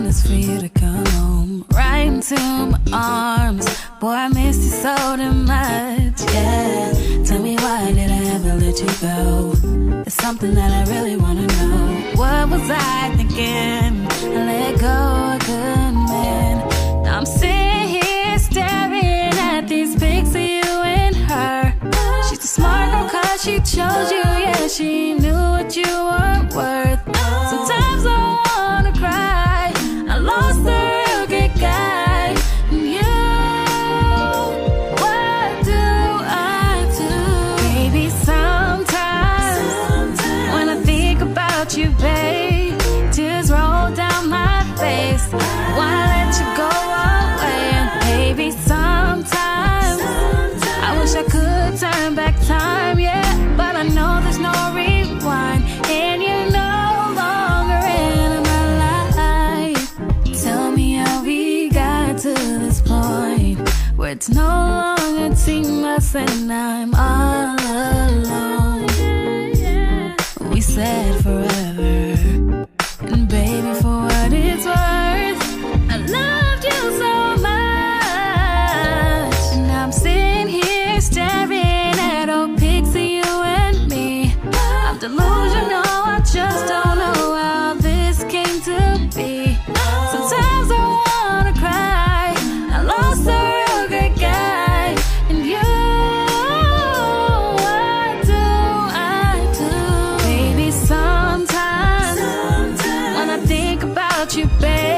is for you to come home, right into my arms. Boy, I miss you so damn much, yeah. Tell me why did I ever let you go? It's something that I really wanna know. What was I thinking? I let go a good man. Now I'm sitting here staring at these pics of you and her. She's a smart girl cause she chose you, yeah. She knew what you were worth. Sometimes I wanna cry, I lost the real good guy. And you, what do I do? Baby, sometimes when I think about you, babe, tears roll down my face. Wanna let you go away. And baby, sometimes I wish I could turn back time, yeah. But I know there's no rewind, and you're no longer in my life. Tell me how we got to this point where it's no longer team us and I'm all alone. We said forever, and baby, for what it's worth, I loved you so much. And I'm sitting here staring at old pics of you and me. I'm delusional, I just don't know how this came to be. Sometimes I wanna cry, I lost a real good guy. And you, what do I do? Baby, sometimes when I think about you, babe,